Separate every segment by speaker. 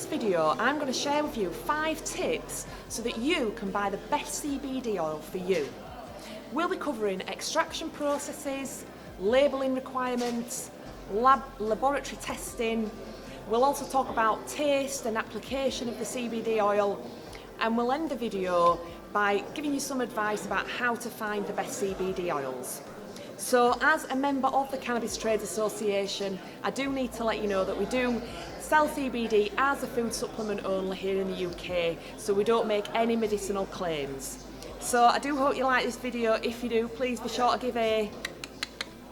Speaker 1: this video, I'm going to share with you 5 tips so that you can buy the best CBD oil for you. We'll be covering extraction processes, labelling requirements, laboratory testing. We'll also talk about taste and application of the CBD oil, and we'll end the video by giving you some advice about how to find the best CBD oils. So as a member of the Cannabis Trades Association, I do need to let you know that we do sell CBD as a food supplement only here in the UK, so we don't make any medicinal claims. So I do hope you like this video. If you do, please be sure to give a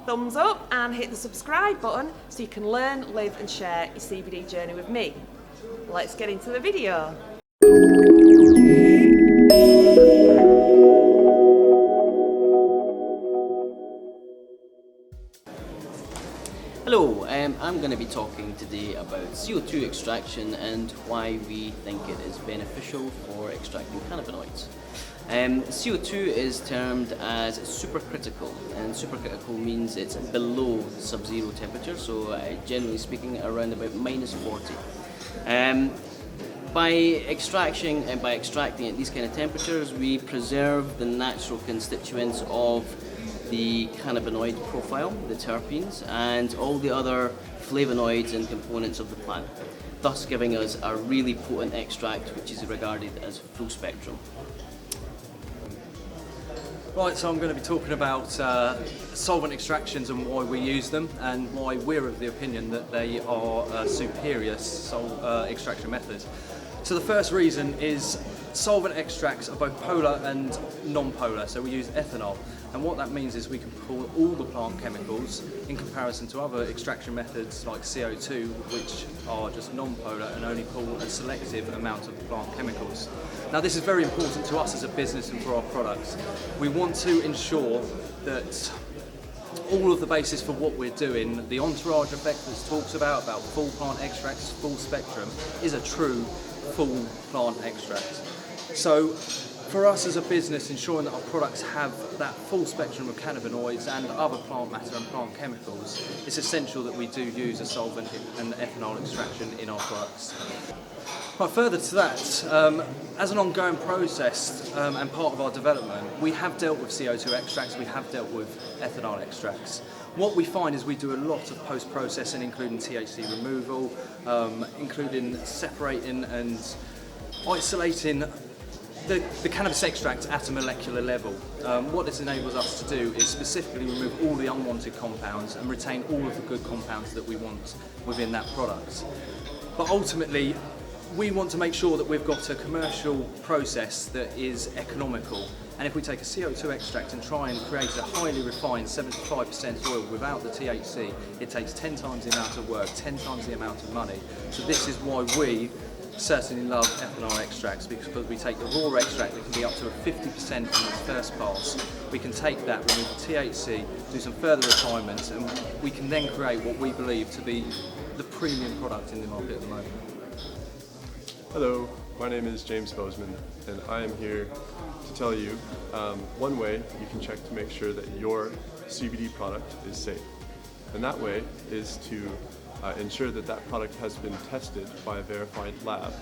Speaker 1: thumbs up and hit the subscribe button so you can learn, live and share your CBD journey with me. Let's get into the video.
Speaker 2: Hello, I'm going to be talking today about CO2 extraction and why we think it is beneficial for extracting cannabinoids. CO2 is termed as supercritical, and supercritical means it's below sub-zero temperature, so generally speaking around about -40. By extracting at these kind of temperatures, we preserve the natural constituents of the cannabinoid profile, the terpenes, and all the other flavonoids and components of the plant, thus giving us a really potent extract which is regarded as full spectrum.
Speaker 3: Right, so I'm going to be talking about solvent extractions and why we use them, and why we're of the opinion that they are a superior extraction method. So the first reason is solvent extracts are both polar and non-polar, so we use ethanol, and what that means is we can pull all the plant chemicals in comparison to other extraction methods like CO2, which are just non-polar and only pull a selective amount of the plant chemicals. Now this is very important to us as a business and for our products. We want to ensure that all of the basis for what we're doing, the entourage effect that talks about full plant extracts, full spectrum, is a true full plant extract. So for us as a business, ensuring that our products have that full spectrum of cannabinoids and other plant matter and plant chemicals, it's essential that we do use a solvent and ethanol extraction in our products. But further to that, as an ongoing process and part of our development, we have dealt with CO2 extracts, we have dealt with ethanol extracts. What we find is we do a lot of post-processing, including THC removal, including separating and isolating the cannabis extract at a molecular level. What this enables us to do is specifically remove all the unwanted compounds and retain all of the good compounds that we want within that product. But ultimately, we want to make sure that we've got a commercial process that is economical. And if we take a CO2 extract and try and create a highly refined 75% oil without the THC, it takes 10 times the amount of work, 10 times the amount of money. So this is why we certainly love ethanol extracts, because we take the raw extract that can be up to a 50% in the first pass. We can take that, remove the THC, do some further refinements, and we can then create what we believe to be the premium product in the market at the moment.
Speaker 4: Hello, my name is James Bozeman, and I am here to tell you one way you can check to make sure that your CBD product is safe. And that way is to ensure that that product has been tested by a verified lab,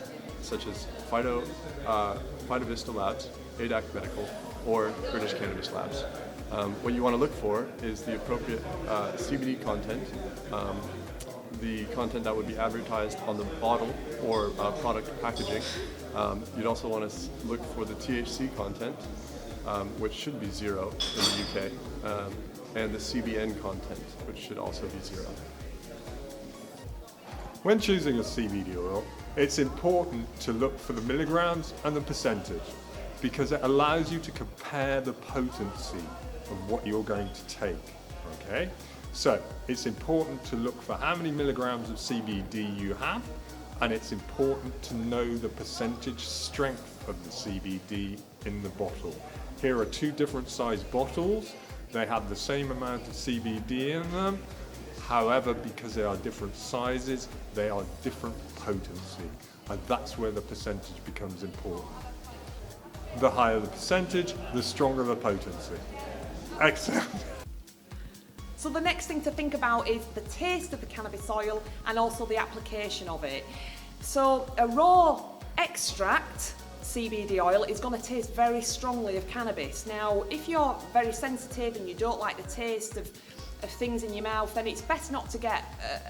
Speaker 4: such as Phytovista Labs, ADAC Medical, or British Cannabis Labs. What you want to look for is the appropriate CBD content, the content that would be advertised on the bottle or product packaging. You'd also want to look for the THC content, which should be 0 in the UK, and the CBN content, which should also be 0.
Speaker 5: When choosing a CBD oil, it's important to look for the milligrams and the percentage, because it allows you to compare the potency of what you're going to take, okay? So it's important to look for how many milligrams of CBD you have, and it's important to know the percentage strength of the CBD in the bottle. Here are 2 different size bottles. They have the same amount of CBD in them. However, because they are different sizes, they are different potency, and that's where the percentage becomes important. The higher the percentage, the stronger the potency. Excellent.
Speaker 1: So the next thing to think about is the taste of the cannabis oil and also the application of it. So a raw extract CBD oil is going to taste very strongly of cannabis. Now, if you're very sensitive and you don't like the taste of things in your mouth, then it's best not to get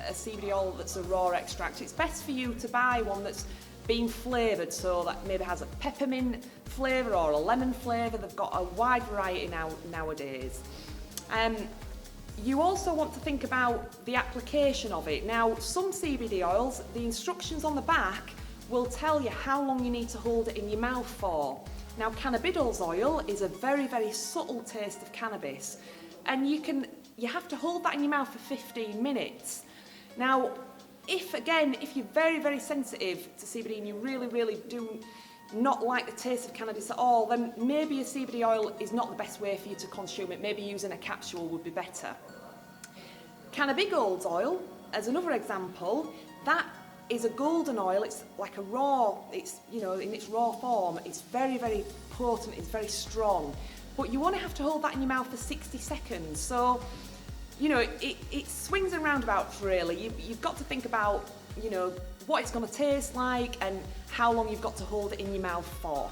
Speaker 1: a CBD oil that's a raw extract. It's best for you to buy one that's been flavoured, so that maybe has a peppermint flavour or a lemon flavour. They've got a wide variety nowadays. You also want to think about the application of it. Now, some CBD oils, the instructions on the back will tell you how long you need to hold it in your mouth for. Now, cannabinoids oil is a very, very subtle taste of cannabis, and you have to hold that in your mouth for 15 minutes. Now, if you're very, very sensitive to CBD and you really, really do not like the taste of cannabis at all, then maybe a CBD oil is not the best way for you to consume it. Maybe using a capsule would be better. Cannabinoids oil, as another example, that is a golden oil. It's like a raw, it's, you know, in its raw form, it's very, very potent, it's very strong. But you want to have to hold that in your mouth for 60 seconds. So, you know, it swings and roundabouts really. You've got to think about, you know, what it's going to taste like and how long you've got to hold it in your mouth for.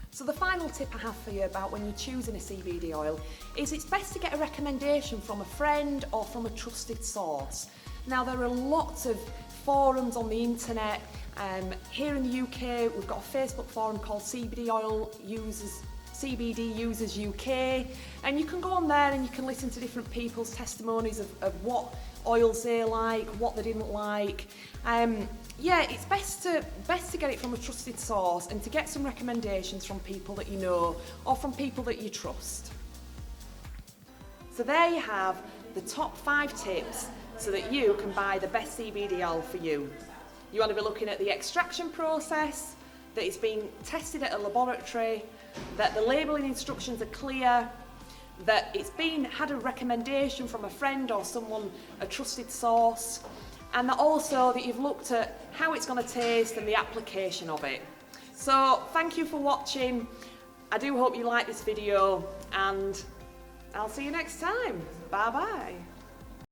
Speaker 1: So the final tip I have for you about when you're choosing a CBD oil is it's best to get a recommendation from a friend or from a trusted source. Now, there are lots of forums on the internet. Here in the UK, we've got a Facebook forum called CBD Users UK, and you can go on there and you can listen to different people's testimonies of what oils they like, what they didn't like. Yeah, it's best to get it from a trusted source and to get some recommendations from people that you know or from people that you trust. So there you have the top 5 tips so that you can buy the best CBD oil for you. You want to be looking at the extraction process, that it's been tested at a laboratory, that the labelling instructions are clear, that it's had a recommendation from a friend or someone, a trusted source, and that also that you've looked at how it's going to taste and the application of it. So thank you for watching. I do hope you like this video, and I'll see you next time. Bye bye.